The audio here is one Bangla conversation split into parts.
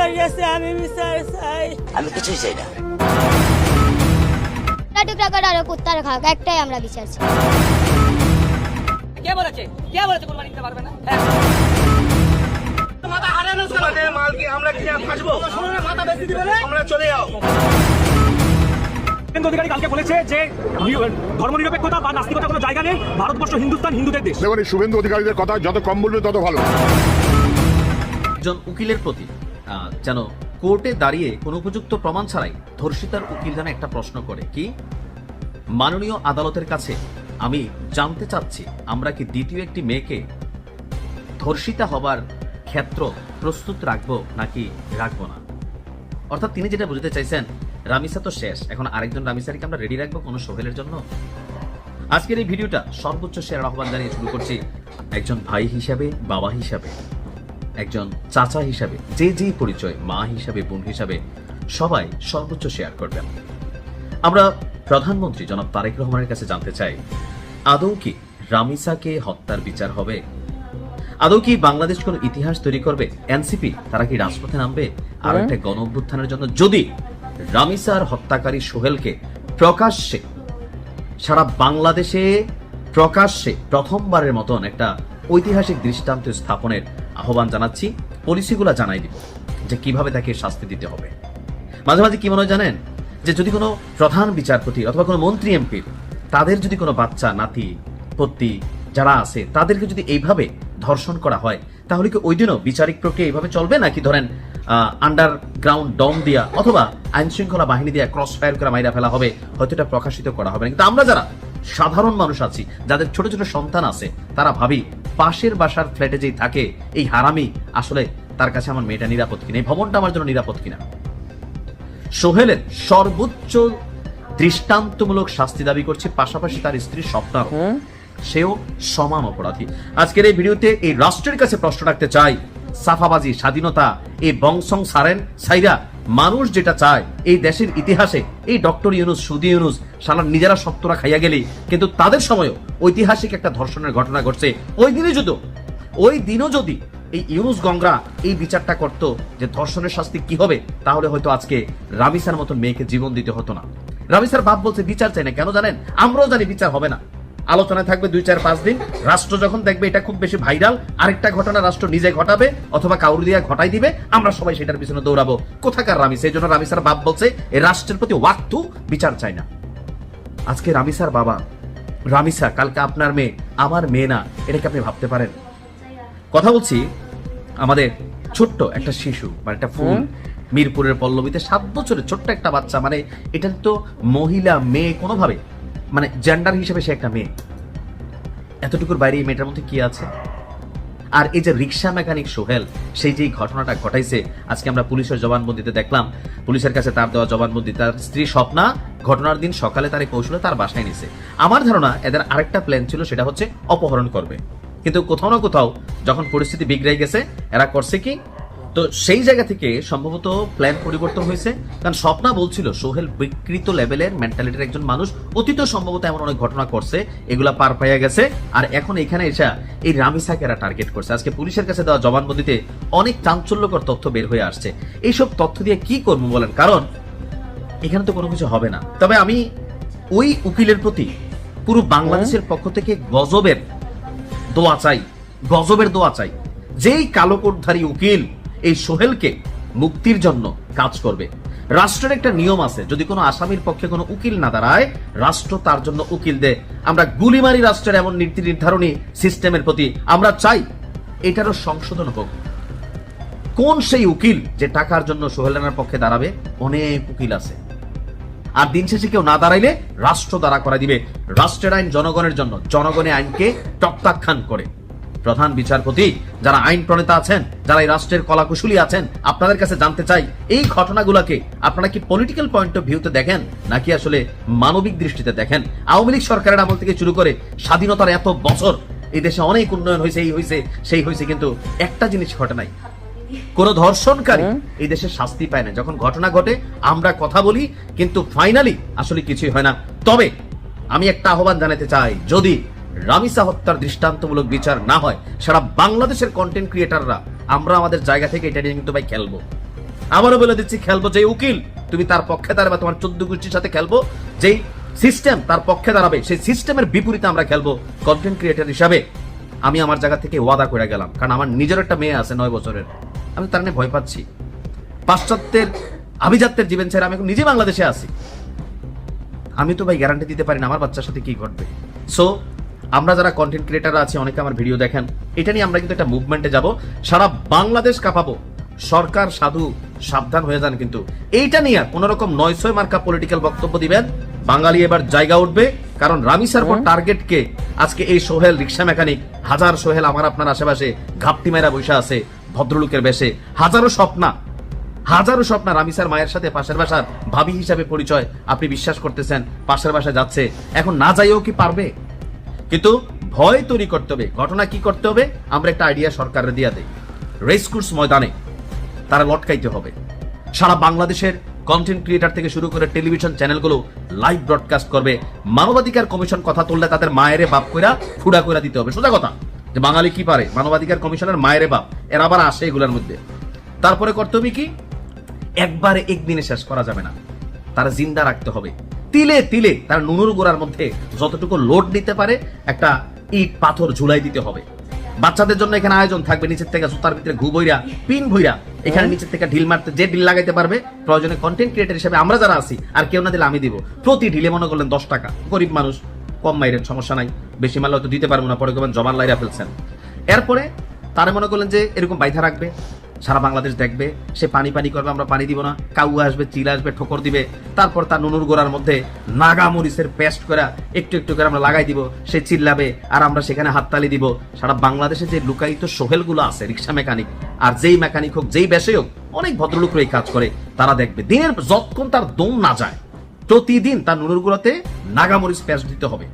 বিচার গেছে, আমি বিচার চাই। আমি কিছুই চাই না। টুকরা করে আরো কুত্তার খাক, একটাই আমরা বিচার চাই। কে বলেছে কুরবানি দিতে পারবে না? মাথা হারানো তোমাদের মাল কি আমরা কিনে ফাঁসবো? মাথা বেশি দিবে না। আমরা চলে যাও। শুভেন্দু অধিকারী কালকে বলেছে যে ধর্মনিরপেক্ষতা বা নাস্তিকতা কোনো জায়গা নেই, ভারতবর্ষ হিন্দুস্তান হিন্দুদের দেশ। দেখুন, শুভেন্দু অধিকারীদের কথা যত কম বলবে তত ভালো। একজন উকিলের প্রতি যেন কোর্টে দাঁড়িয়ে কোনো উপযুক্ত প্রমাণ ছাড়াই ধর্ষিতার উকিল যেন একটা প্রশ্ন করে, কি মাননীয় আদালতের কাছে আমি জানতে চাচ্ছি, আমরা কি দ্বিতীয় একটি মেয়েকে ধর্ষিতা হবার ক্ষেত্র প্রস্তুত রাখবো নাকি রাখবো না। অর্থাৎ তিনি যেটা বুঝতে চাইছেন, রামিসা তো শেষ, এখন আরেকজন রামিসারিকে আমরা রেডি রাখবো কোনো সোহেলের জন্য। আজকের এই ভিডিওটা সর্বোচ্চ শেয়ার আহ্বান জানিয়ে শুরু করছি। একজন ভাই হিসাবে, বাবা হিসাবে, একজন চাচা হিসাবে, যে যেই পরিচয়, মা হিসাবে, বোন হিসাবে, সবাই সর্বোচ্চ শেয়ার করবেন। আমরা প্রধানমন্ত্রী জনাব তারেক রহমানের কাছে জানতে চাই, আদৌ কি রামিসাকে হত্যার বিচার হবে? আদৌ কি বাংলাদেশ কোন ইতিহাস তৈরি করবে? এনসিপি তারা কি রাজপথে নামবে আর একটা গণ অভ্যুত্থানের জন্য? যদি রামিসার হত্যাকারী সোহেলকে প্রকাশ্যে সারা বাংলাদেশে প্রকাশ্যে প্রথমবারের মতন একটা ঐতিহাসিক দৃষ্টান্ত স্থাপনের আহ্বান জানাচ্ছি, পলিসিগুলো জানাই দিব যে কিভাবে তাকে শাস্তি দিতে হবে। মাঝে মাঝে কি মনে হয় জানেন, যে যদি কোনো প্রধান বিচারপতি অথবা কোনো মন্ত্রী এমপি তাদের যদি কোনো বাচ্চা নাতি পত্তি যারা আছে তাদেরকে যদি এইভাবে ধর্ষণ করা হয়, তাহলে কি ওই দিনও বিচারিক প্রক্রিয়া এইভাবে চলবে, নাকি ধরেন আন্ডারগ্রাউন্ড ডম দিয়া অথবা আইন শৃঙ্খলা বাহিনী দিয়া ক্রস ফায়ার করে মাইরা ফেলা হবে, হয়তো এটা প্রকাশিত করা হবে না। কিন্তু আমরা যারা সাধারণ মানুষ আছি, যাদের ছোট ছোট সন্তান আছে, তারা ভাবি পাশের বাসার ফ্ল্যাটে যেই থাকে এই হারামি, আসলে তার কাছে আমার মেয়েটা নিরাপদ কিনা, এই ভবনটা আমার জন্য নিরাপদ কিনা। সোহেলের সর্বোচ্চ দৃষ্টান্তমূলক শাস্তি দাবি করছে, পাশাপাশি তার স্ত্রী স্বপ্নার সেও সমান অপরাধী। আজকের এই ভিডিওতে এই রাষ্ট্রের কাছে প্রশ্ন রাখতে চাই, সাফাবাজি, স্বাধীনতা, এই বংশং সারেন সাইরা মানুষ যেটা চায় এই দেশের ইতিহাসে, এই ডক্টর ইউনুস, সুদি ইউনুস সারা নিজেরা সত্যরা খাইয়া গেলি, কিন্তু তাদের সময়ও ঐতিহাসিক একটা ধর্ষণের ঘটনা ঘটছে। ওই দিনও যদি এই ইউনুস গংরা এই বিচারটা করতো যে ধর্ষণের শাস্তি কি হবে, তাহলে হয়তো আজকে রামিসার মতন মেয়েকে জীবন দিতে হতো না। রামিসার বাপ বলছে বিচার চাই না, কেন জানেন? আমরাও জানি বিচার হবে না, আলোচনায় থাকবে 2-4-5 দিন। রাষ্ট্র যখন দেখবে এটা খুব বেশি ভাইরাল, আরেকটা ঘটনা রাষ্ট্র নিজে ঘটাবে অথবা কাউরি দিয়া ঘটাই দিবে, আমরা সবাই সেটার পিছনে দৌড়াবো। কোথাকার রামিসা? এই জন্য রামিসার বাপ বলছে এই রাষ্ট্রের প্রতি ওয়াক্তু বিচার চাই না। আজকে রামিসার বাবা, রামিসা কালকে আপনার মেয়ে, আমার মেয়ে না, এটাকে আপনি ভাবতে পারেন? কথা বলছি আমাদের ছোট্ট একটা শিশু, মানে একটা ফুল, মিরপুরের পল্লবীতে 7 বছরের ছোট্ট একটা বাচ্চা, মানে এটা তো মহিলা মেয়ে কোনোভাবে, মানে জেন্ডার হিসেবে সে একটা মেয়ে। এতটুকুর বাইরে এই মেয়েটার মধ্যে কি আছে? আর এই যে রিক্সা মেকানিক সোহেল, সেই যে ঘটনাটা ঘটাইছে, আজকে আমরা পুলিশের জবানবন্দিতে দেখলাম, পুলিশের কাছে তার দেওয়া জবানবন্দি, তার স্ত্রী স্বপ্না ঘটনার দিন সকালে তার কৌশলে তার বাসায় নিছে। আমার ধারণা এদের আরেকটা প্ল্যান ছিল, সেটা হচ্ছে অপহরণ করবে, কিন্তু কোথাও না কোথাও যখন পরিস্থিতি বিগড়ে গেছে, এরা করছে কি, তো সেই জায়গা থেকে সম্ভবত প্ল্যান পরিবর্তন হয়েছে। কারণ স্বপ্না বলছিল সোহেল বিকৃত লেভেলের মেন্টালিটির একজন মানুষ, অতীত সম্ভবত এমন অনেক ঘটনা করছে, এগুলা পার পাইয়া গেছে, আর এখন এখানে এসে এই রামিসাকে এরা টার্গেট করছে। আজকে পুলিশের কাছে দেওয়া জবানবন্দিতে অনেক চাঞ্চল্যকর তথ্য বের হয়ে আসছে। এইসব তথ্য দিয়ে কি করবো বলেন? কারণ এখানে তো কোনো কিছু হবে না। তবে আমি ওই উকিলের প্রতি পুরো বাংলাদেশের পক্ষ থেকে গজবের দোয়া চাই, যেই কালো কোটধারী উকিল এই সোহেলকে মুক্তির জন্য কাজ করবে। রাষ্ট্রের একটা নিয়ম আছে, যদি কোনো আসামির পক্ষে কোনো উকিল না দাঁড়ায়, রাষ্ট্র তার জন্য উকিল দেয়। আমরা গুলিমারি রাষ্ট্রের এমন নীতি নির্ধারণী সিস্টেমের প্রতি আমরা চাই এটারও সংশোধন হোক। কোন সেই উকিল যে টাকার জন্য সোহেল রানার পক্ষে দাঁড়াবে? অনেক উকিল আছে, আর দিন শেষে কেউ না দাঁড়াইলে রাষ্ট্র দাঁড়া করা দিবে। রাষ্ট্রের আইন জনগণের জন্য, জনগণের আইনকে প্রত্যাখ্যান করে। প্রধান বিচারপতি, যারা আইন প্রণেতা আছেন, যারা এই রাষ্ট্রের কলাকুশলী আছেন, আপনাদের কাছে জানতে চাই, এই ঘটনাগুলোকে আপনারা কি পলিটিক্যাল পয়েন্ট অফ ভিউতে দেখেন নাকি আসলে মানবিক দৃষ্টিতে দেখেন? আওয়ামী লীগ সরকারের আমল থেকে শুরু করে স্বাধীনতার এত বছর এই দেশে অনেক উন্নয়ন হয়েছে, এই হয়েছে সেই হয়েছে, কিন্তু একটা জিনিস ঘটে নাই, কোন ধর্ষণকারী এই দেশে শাস্তি পায় না। যখন ঘটনা ঘটে আমরা কথা বলি, কিন্তু ফাইনালি আসলে কিছুই হয় না। তবে আমি একটা আহ্বান জানাতে চাই, যদি রামিসা হত্যার দৃষ্টান্তমূলক বিচার না হয়, সারা বাংলাদেশের কন্টেন্ট ক্রিয়েটাররা আমরা আমাদের জায়গা থেকে এটা নিয়ে কিন্তু ভাই খেলবো। আবারও বলে দিচ্ছি, খেলবো যে উকিল তুমি তার পক্ষে দাঁড়াবে, তোমার 14 গোষ্ঠীর সাথে খেলবো, যেই সিস্টেম তার পক্ষে দাঁড়াবে সেই সিস্টেমের বিপরীতে আমরা খেলবো কন্টেন্ট ক্রিয়েটর হিসাবে। আমি আমার জায়গা থেকে ওয়াদা করে গেলাম, কারণ আমার নিজের একটা মেয়ে আছে 9 বছরের, আমি তার নিয়ে ভয় পাচ্ছি। পাশ্চাত্যের আভিজাত্যের জীবন ছেড়ে আমি এখন নিজে বাংলাদেশে আছি, আমি তো ভাই গ্যারান্টি দিতে পারি না আমার বাচ্চার সাথে কি ঘটবে। সো আমরা যারা কন্টেন্ট ক্রিয়েটার আছি, অনেকে আমার ভিডিও দেখেন, এটা নিয়ে আমরা কিন্তু একটা মুভমেন্টে যাব, সারা বাংলাদেশ কাঁপাবো। সরকার সাধু সাবধান হয়ে যান, কিন্তু এইটা নিয়ে কোন রকম 900 মার্কা পলিটিক্যাল বক্তব্য দিবেন, বাঙালি এবার জায়গা উঠবে। কারণ রামিসার পর টার্গেটকে আজকে এই সোহেল রিক্সা মেকানিক, হাজার সোহেল আমার আপনার আশেপাশে ঘাপটি মেরা বসে আছে ভদ্রলোকের বেশে, হাজারো স্বপ্ন রামিসার মায়ের সাথে পাশের বাসার ভাবি হিসাবে পরিচয়, আপনি বিশ্বাস করতেছেন পাশের বাসায় যাচ্ছে, এখন না যাইও কি পারবে? কিন্তু ভয় তৈরি করতে হবে। ঘটনা কি করতে হবে? আমরা একটা আইডিয়া সরকারের দিয়া দেই, রেসকোর্স ময়দানে তারা লটকাইতে হবে। সারা বাংলাদেশের কন্টেন্ট ক্রিয়েটার থেকে শুরু করে টেলিভিশন চ্যানেলগুলো লাইভ ব্রডকাস্ট করবে। মানবাধিকার কমিশন কথা তুললে তাদের মায়েরে বাপ কইরা ফুড়া কইরা দিতে হবে। সোজা কথা, যে বাঙালি কি পারে, মানবাধিকার কমিশনের মায়েরে বাপ, এরা আবার আসে এগুলোর মধ্যে। তারপরে করতে হবে কি, একবারে একদিনে শেষ করা যাবে না, তারা জিন্দা রাখতে হবে। তিলে তিলে তার নুনুর গোড়ার মধ্যে যতটুকু লোড নিতে পারে একটা ইট পাথর ঝুলাই দিতে হবে। বাচ্চাদের জন্য এখানে আয়োজন থাকবে, নিচের থেকে জুতার ভিতরে ঘু বইরা পিন ভইরা এখানে নিচের থেকে ঢিল মারতে, যে ঢিল লাগাইতে পারবে প্রয়োজনে কন্টেন্ট ক্রিয়েটর হিসেবে আমরা যারা আছি, আর কেউ না দিলে আমি দিব। প্রতি ঢিলে মনে করলেন 10 টাকা, গরিব মানুষ কম মাইরেন, সমস্যা নাই, বেশি মারলে হয়তো দিতে পারবো না, পরে কেমন জবান লাইরা ফেলছেন। এরপরে তারা মনে করলেন যে এরকম বাইধা রাখবে, সারা বাংলাদেশ দেখবে, সে পানি করবে, আমরা পানি দিব না, কাউ আসবে, চিল আসবে, ঠোকর দিবে, তারপর তার নুনুর গোড়ার মধ্যে নাগা মরিচের পেস্ট করে একটু একটু করে আমরা লাগাই দিব, সে চিল্লাবে আর আমরা সেখানে হাততালি দিব। সারা বাংলাদেশে যে লুকায়িত সোহেলগুলো আছে, রিক্সা মেকানিক, আর যেই মেকানিক হোক, যেই বেশে হোক, অনেক ভদ্রলোক এই কাজ করে, তারা দেখবে দিনের যতক্ষণ তার দম না যায়, প্রতিদিন তার নুনুর গোড়াতে নাগা মরিচ পেস্ট দিতে হবে।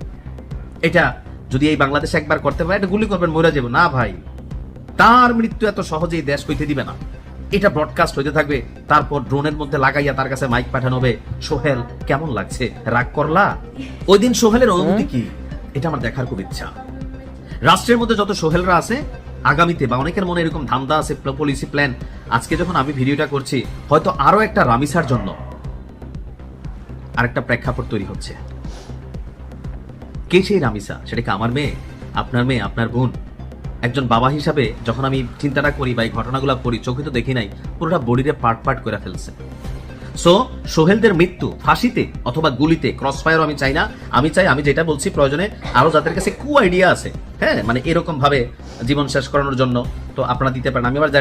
এটা যদি এই বাংলাদেশে একবার করতে পারে, এটা গুলি করবেন, মরে যাবো না ভাই, তার মৃত্যু এত সহজেই দেশ হইতে দিবে না। এটা ব্রডকাস্ট হইতে থাকবে, তারপর ড্রোনের মধ্যে লাগাইয়া তার কাছে মাইক পাঠানো হবে, সোহেল কেমন লাগছে, রাগ করলা? ওই দিন সোহেলের অনুভূতি কি, এটা আমার দেখার খুব ইচ্ছা। রাষ্ট্রের মধ্যে যত সোহেলরা আছে, আগামীতে বা অনেকের মনে এরকম ধান্দা আছে, পলিসি প্ল্যান, আজকে যখন আমি ভিডিওটা করছি, হয়তো আরো একটা রামিসার জন্য আরেকটা প্রেক্ষাপট তৈরি হচ্ছে। কে সেই রামিসা? সেটা কি আমার মেয়ে, আপনার মেয়ে, আপনার বোন? একজন বাবা হিসাবে যখন আমি চিন্তাটা করি বা এই ঘটনাগুলো পড়ি, চোখে তো দেখি নাই, পুরোটা বডিরে পার্ট করে ফেলছে। সো সোহেলদের মৃত্যু ফাঁসিতে অথবা গুলিতে, ক্রস ফায়ারও আমি চাই না। আমি চাই, আমি যেটা বলছি, প্রয়োজনে আরো যাদের কাছে আইডিয়া আছে, হ্যাঁ, মানে এরকম ভাবে জীবন শেষ করানোর জন্য, তো আপনারা দিতে পারেন। আমি আবার জানি